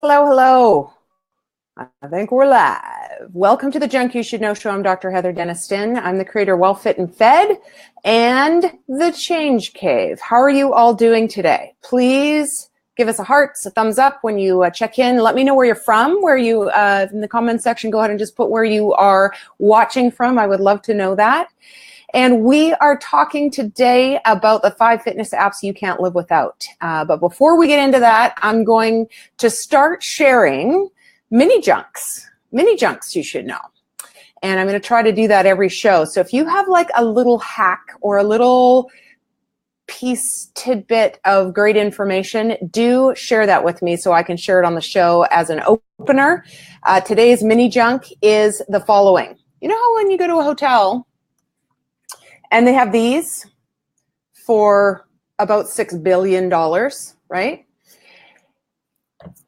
Hello, hello. I think we're live. Welcome to the Junk You Should Know Show. I'm Dr. Heather Deniston. I'm the creator of Well Fit and Fed and The Change Cave. How are you all doing today? Please give us a heart, a thumbs up when you check in. Let me know where you're from, in the comment section, go ahead and just put where you are watching from. I would love to know that. And we are talking today about the 5 fitness apps you can't live without. But before we get into that, I'm going to start sharing mini junks you should know. And I'm going to try to do that every show. So if you have like a little hack or a little tidbit of great information, do share that with me so I can share it on the show as an opener. Today's mini junk is the following. You know how when you go to a hotel and they have these for about $6 billion, right?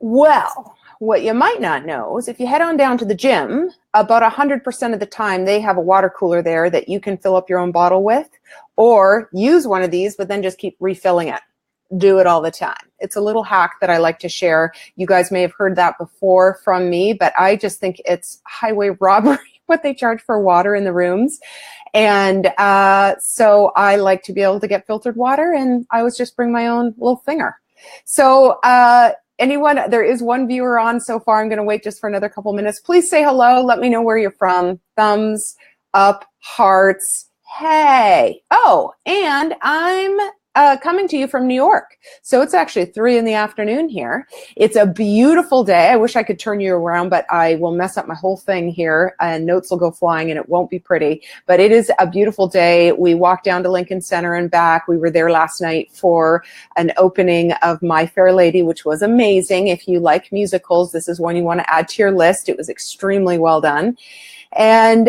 Well, what you might not know is if you head on down to the gym, about 100% of the time they have a water cooler there that you can fill up your own bottle with, or use one of these, but then just keep refilling it. Do it all the time. It's a little hack that I like to share. You guys may have heard that before from me, but I just think it's highway robbery what they charge for water in the rooms. And so I like to be able to get filtered water, and I always just bring my own little finger. So there is one viewer on so far. I'm going to wait just for another couple minutes. Please say hello. Let me know where you're from. Thumbs up, hearts. Hey. Oh, and I'm coming to you from New York. So it's actually 3 in the afternoon here. It's a beautiful day. I wish I could turn you around, but I will mess up my whole thing here and notes will go flying and it won't be pretty. But it is a beautiful day. We walked down to Lincoln Center and back. We were there last night for an opening of My Fair Lady, which was amazing. If you like musicals, this is one you want to add to your list. It was extremely well done. And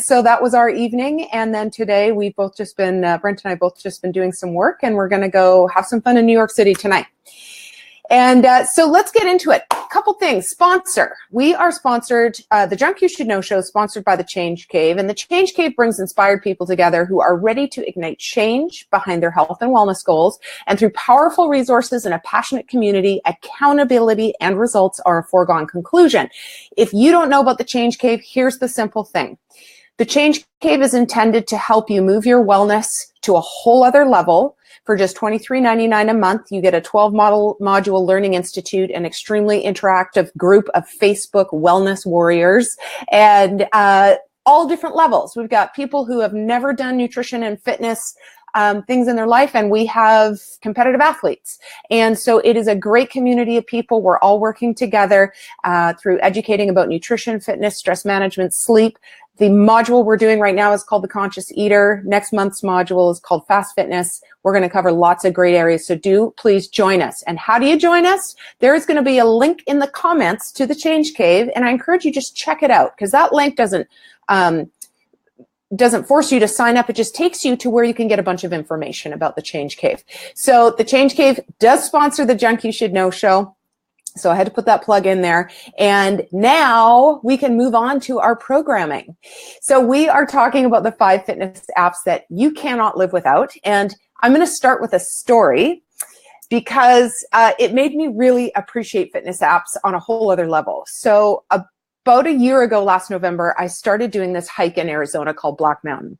so that was our evening. And then today we've both just been, Brent and I both just been doing some work, and we're going to go have some fun in New York City tonight. And so let's get into it. A couple things. Sponsor. We are sponsored, the Junk You Should Know show is sponsored by The Change Cave. And The Change Cave brings inspired people together who are ready to ignite change behind their health and wellness goals. And through powerful resources and a passionate community, accountability and results are a foregone conclusion. If you don't know about The Change Cave, here's the simple thing. The Change Cave is intended to help you move your wellness to a whole other level. For just $23.99 a month, you get a 12-module learning institute, an extremely interactive group of Facebook wellness warriors, and all different levels. We've got people who have never done nutrition and fitness things in their life, and we have competitive athletes. And so it is a great community of people. We're all working together through educating about nutrition, fitness, stress management, sleep. The module we're doing right now is called The Conscious Eater. Next month's module is called Fast Fitness. We're going to cover lots of great areas, so do please join us. And how do you join us? There is going to be a link in the comments to The Change Cave, and I encourage you just check it out, because that link doesn't force you to sign up. It just takes you to where you can get a bunch of information about The Change Cave. So The Change Cave does sponsor the Junk You Should Know show. So I had to put that plug in there. And now we can move on to our programming. So we are talking about the 5 fitness apps that you cannot live without. And I'm going to start with a story because it made me really appreciate fitness apps on a whole other level. So about a year ago, last November, I started doing this hike in Arizona called Black Mountain.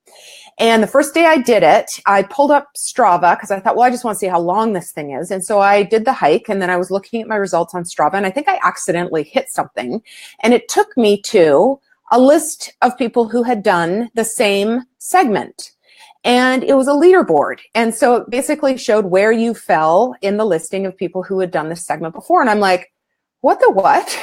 And the first day I did it, I pulled up Strava because I thought, well, I just want to see how long this thing is. And so I did the hike, and then I was looking at my results on Strava, and I think I accidentally hit something. And it took me to a list of people who had done the same segment. And it was a leaderboard. And so it basically showed where you fell in the listing of people who had done this segment before. And I'm like, what the what?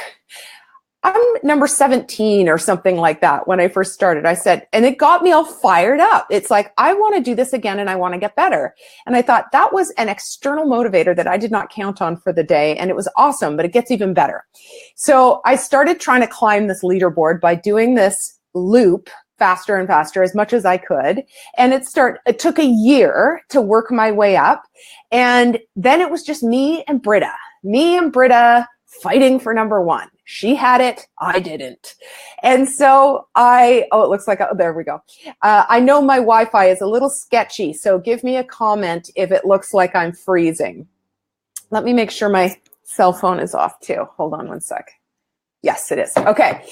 I'm number 17 or something like that when I first started. I said, and it got me all fired up. It's like, I want to do this again and I want to get better. And I thought that was an external motivator that I did not count on for the day. And it was awesome, but it gets even better. So I started trying to climb this leaderboard by doing this loop faster and faster as much as I could. And it took a year to work my way up. And then it was just me and Britta fighting for number 1. She had it, I didn't. And so it looks like, there we go. I know my Wi-Fi is a little sketchy, so give me a comment if it looks like I'm freezing. Let me make sure my cell phone is off too. Hold on one sec. Yes, it is. Okay.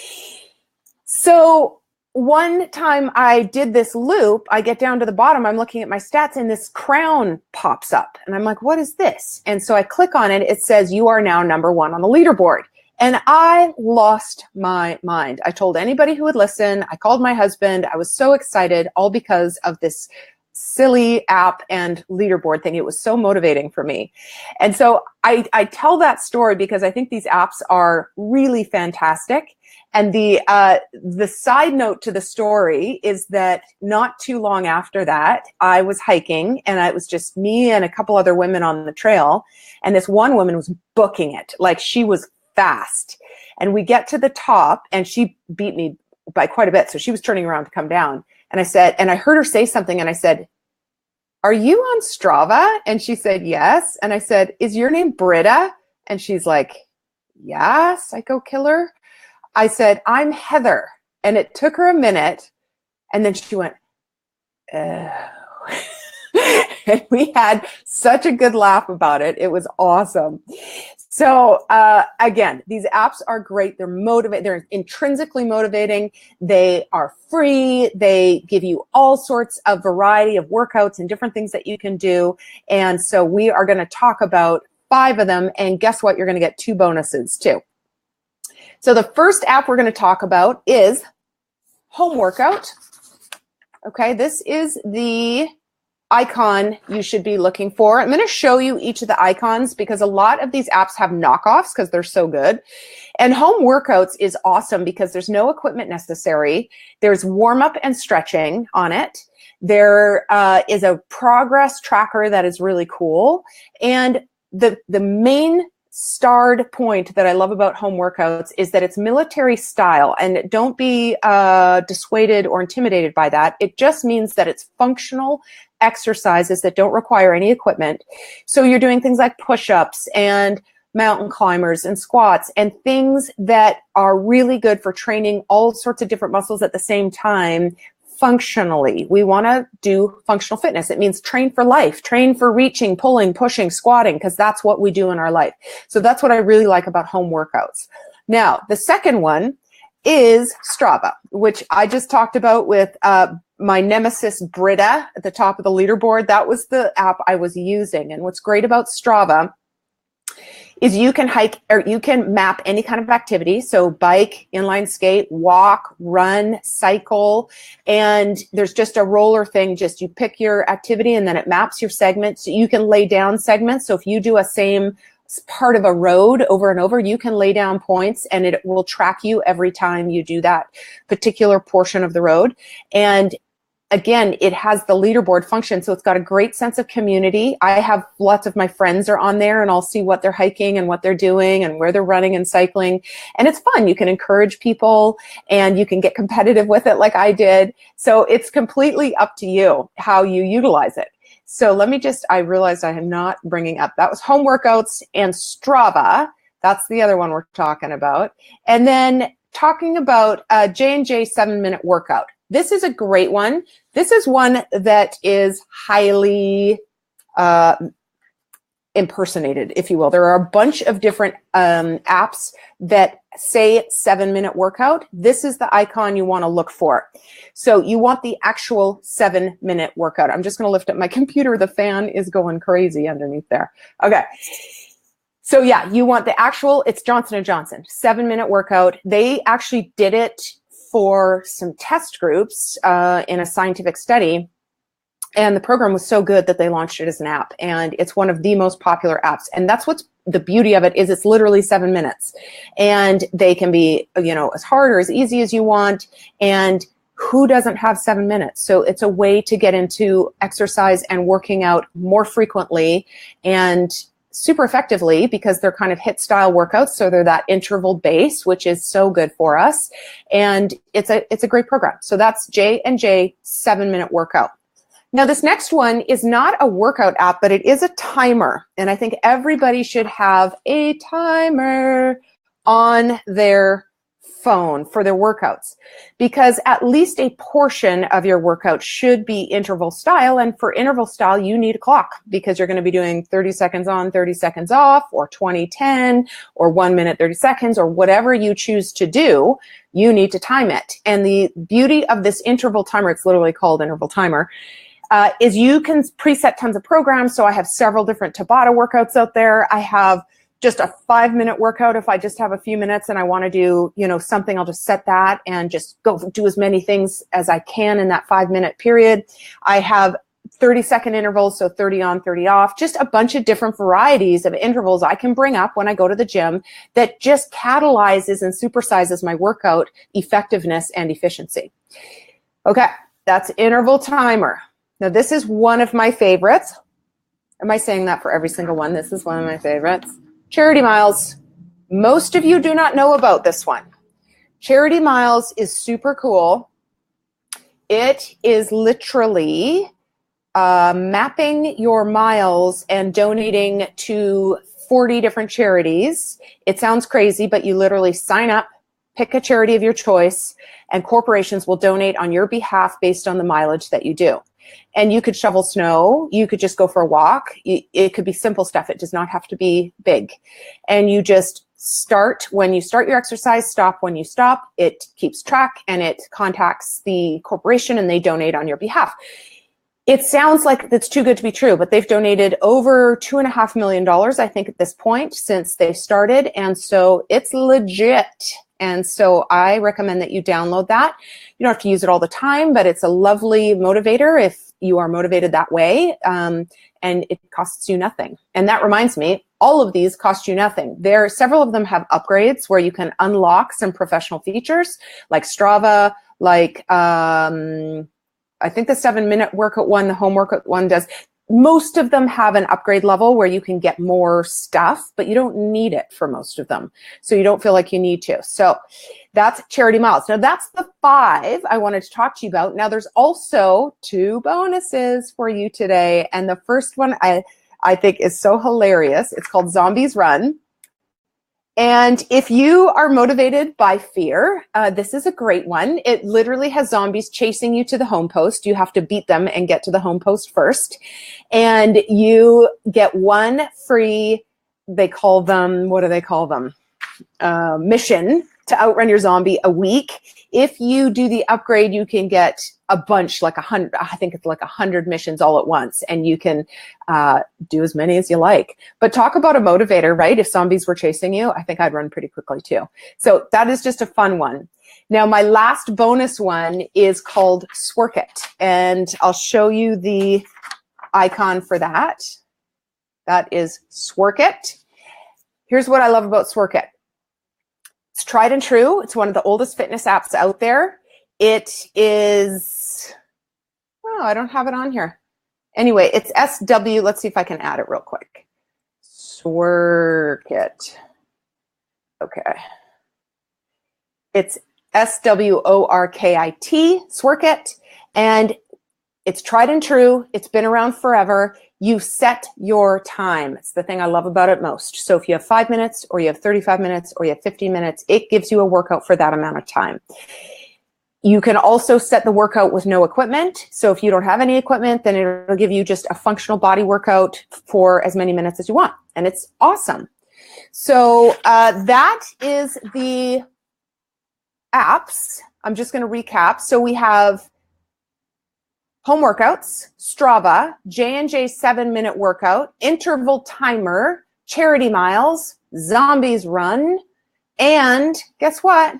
So one time I did this loop, I get down to the bottom, I'm looking at my stats, and this crown pops up. And I'm like, what is this? And so I click on it. It says, you are now number 1 on the leaderboard. And I lost my mind. I told anybody who would listen. I called my husband. I was so excited, all because of this silly app and leaderboard thing. It was so motivating for me. And so I tell that story because I think these apps are really fantastic. And the side note to the story is that not too long after that, I was hiking, and it was just me and a couple other women on the trail. And this one woman was booking it. Like, she was fast. And we get to the top, and she beat me by quite a bit. So she was turning around to come down. And I said, and I heard her say something, and I said, are you on Strava? And she said, yes. And I said, is your name Britta? And she's like, yeah, psycho killer. I said, I'm Heather. And it took her a minute. And then she went, oh. And we had such a good laugh about it. It was awesome. So again, these apps are great. They're motivating. They're intrinsically motivating. They are free. They give you all sorts of variety of workouts and different things that you can do. And so we are going to talk about 5 of them. And guess what? You're going to get 2 bonuses too. So the first app we're going to talk about is Home Workout. Okay, this is the icon you should be looking for. I'm going to show you each of the icons because a lot of these apps have knockoffs because they're so good. And Home Workouts is awesome because there's no equipment necessary. There's warm-up and stretching on it. There is a progress tracker that is really cool. And the main starred point that I love about Home Workouts is that it's military style, and don't be dissuaded or intimidated by that. It just means that it's functional exercises that don't require any equipment. So you're doing things like push-ups and mountain climbers and squats and things that are really good for training all sorts of different muscles at the same time. Functionally, we want to do functional fitness. It means train for life, train for reaching, pulling, pushing, squatting, because that's what we do in our life. So that's what I really like about Home Workouts. Now, the second one is Strava, which I just talked about with my nemesis Britta at the top of the leaderboard. That was the app I was using. And what's great about Strava is you can hike, or you can map any kind of activity. So bike, inline skate, walk, run, cycle, and there's just a roller thing. Just you pick your activity and then it maps your segments. So you can lay down segments. So if you do a same part of a road over and over, you can lay down points and it will track you every time you do that particular portion of the road. And again, it has the leaderboard function, so it's got a great sense of community. I have lots of my friends are on there, and I'll see what they're hiking and what they're doing and where they're running and cycling. And it's fun. You can encourage people, and you can get competitive with it like I did. So it's completely up to you how you utilize it. So let me just, I realized I am not bringing up, that was Home Workouts and Strava. That's the other one we're talking about. And then talking about J&J 7-minute workout. This is a great one. This is one that is highly impersonated, if you will. There are a bunch of different apps that say 7-minute workout. This is the icon you want to look for. So you want the actual 7-minute workout. I'm just going to lift up my computer. The fan is going crazy underneath there. Okay. So yeah, you want the actual, it's Johnson & Johnson, 7-minute workout. They actually did it for some test groups in a scientific study. And the program was so good that they launched it as an app. And it's one of the most popular apps. And that's what's the beauty of it, is it's literally 7 minutes. And they can be, you know, as hard or as easy as you want. And who doesn't have 7 minutes? So it's a way to get into exercise and working out more frequently and super effectively, because they're kind of HIIT style workouts. So they're that interval base, which is so good for us. And it's a great program. So that's J&J 7-minute workout. Now this next one is not a workout app, but it is a timer. And I think everybody should have a timer on their phone for their workouts, because at least a portion of your workout should be interval style. And for interval style, you need a clock, because you're going to be doing 30 seconds on, 30 seconds off, or 20-10, or 1 minute, 30 seconds, or whatever you choose to do, you need to time it. And the beauty of this interval timer, it's literally called interval timer, is you can preset tons of programs. So I have several different Tabata workouts out there. I have just a 5-minute workout. If I just have a few minutes and I want to do, something, I'll just set that and just go do as many things as I can in that 5-minute period. I have 30-second intervals, so 30 on, 30 off, just a bunch of different varieties of intervals I can bring up when I go to the gym that just catalyzes and supersizes my workout effectiveness and efficiency. Okay, that's interval timer. Now, this is one of my favorites. Am I saying that for every single one? This is one of my favorites. Charity miles. Most of you do not know about this one. Charity miles is super cool. It is literally mapping your miles and donating to 40 different charities. It sounds crazy, but you literally sign up, pick a charity of your choice, and corporations will donate on your behalf based on the mileage that you do. And you could shovel snow, you could just go for a walk. It could be simple stuff. It does not have to be big. And you just start when you start your exercise, stop when you stop. It keeps track and it contacts the corporation and they donate on your behalf. It sounds like it's too good to be true, but they've donated over $2.5 million, I think, at this point since they started. And so it's legit. And so I recommend that you download that. You don't have to use it all the time, but it's a lovely motivator if you are motivated that way. And it costs you nothing. And that reminds me, all of these cost you nothing. Several of them have upgrades where you can unlock some professional features like Strava, like I think the 7-minute workout one, the home workout one does. Most of them have an upgrade level where you can get more stuff, but you don't need it for most of them. So you don't feel like you need to. So that's Charity Miles. Now that's the 5 I wanted to talk to you about. Now there's also 2 bonuses for you today. And the first one I think is so hilarious. It's called Zombies Run. And if you are motivated by fear, this is a great one. It literally has zombies chasing you to the home post. You have to beat them and get to the home post first. And you get 1 free, they call them, what do they call them? Mission to outrun your zombie a week. If you do the upgrade, you can get a bunch, like 100, I think it's like 100 missions all at once, and you can do as many as you like. But talk about a motivator, right? If zombies were chasing you, I think I'd run pretty quickly too. So that is just a fun one. Now, my last bonus one is called Swork It, and I'll show you the icon for that. That is Swork It. Here's what I love about Swork It. It's tried and true. It's one of the oldest fitness apps out there. It is, oh, I don't have it on here. Anyway, it's SW. Let's see if I can add it real quick. Swork It. Okay. It's SWORKIT, Swork It. And it's tried and true. It's been around forever. You set your time. It's the thing I love about it most. So if you have 5 minutes or you have 35 minutes or you have 50 minutes, it gives you a workout for that amount of time. You can also set the workout with no equipment. So if you don't have any equipment, then it'll give you just a functional body workout for as many minutes as you want. And it's awesome. So that is the apps. I'm just going to recap. So we have home workouts, Strava, J&J 7-minute workout, interval timer, Charity Miles, Zombies Run, and guess what?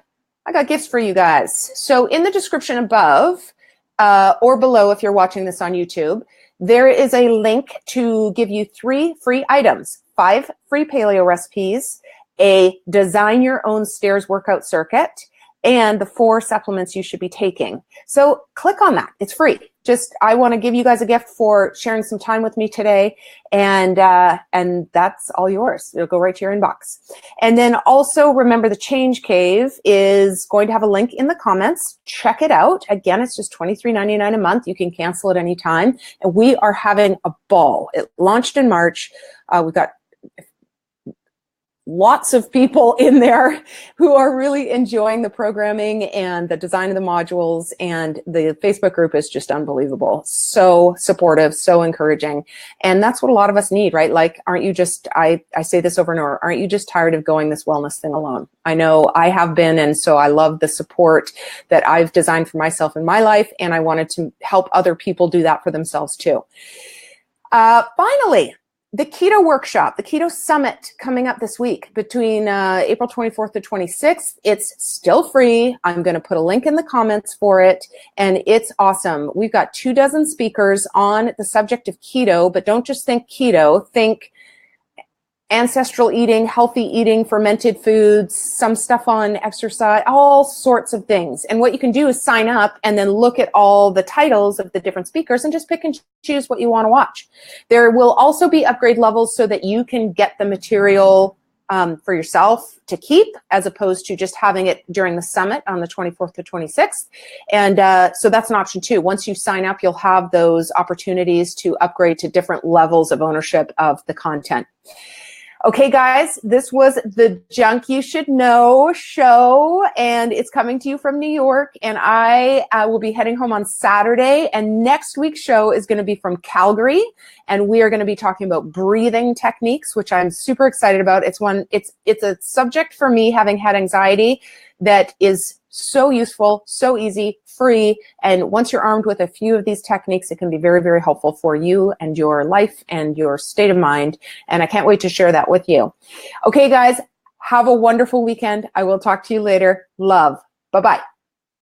I got gifts for you guys. So in the description above or below, if you're watching this on YouTube, there is a link to give you 3 free items, 5 free paleo recipes, a design your own stairs workout circuit, and the 4 supplements you should be taking. So click on that. It's free. Just, I want to give you guys a gift for sharing some time with me today, and that's all yours. It'll go right to your inbox. And then also remember, the Change Cave is going to have a link in the comments. Check it out. Again, it's just $23.99 a month. You can cancel at any time, and we are having a ball. It launched in March. We've got lots of people in there who are really enjoying the programming and the design of the modules, and the Facebook group is just unbelievable. So supportive, so encouraging. And that's what a lot of us need, right? Like, aren't you just, I say this over and over, aren't you just tired of going this wellness thing alone? I know I have been, and so I love the support that I've designed for myself in my life, and I wanted to help other people do that for themselves too. Finally, the Keto Workshop, the Keto Summit coming up this week between April 24th to 26th. It's still free. I'm going to put a link in the comments for it, and it's awesome. We've got 24 speakers on the subject of keto, but don't just think keto, think ancestral eating, healthy eating, fermented foods, some stuff on exercise, all sorts of things. And what you can do is sign up and then look at all the titles of the different speakers and just pick and choose what you want to watch. There will also be upgrade levels so that you can get the material for yourself to keep, as opposed to just having it during the summit on the 24th to 26th. And so that's an option too. Once you sign up, you'll have those opportunities to upgrade to different levels of ownership of the content. Okay, guys, this was the Junk You Should Know show, and it's coming to you from New York, and I will be heading home on Saturday, and next week's show is going to be from Calgary, and we are going to be talking about breathing techniques, which I'm super excited about. It's a subject for me, having had anxiety, that is so useful, so easy, free, and once you're armed with a few of these techniques, it can be very, very helpful for you and your life and your state of mind, and I can't wait to share that with you. Okay, guys, have a wonderful weekend. I will talk to you later. Love. Bye-bye.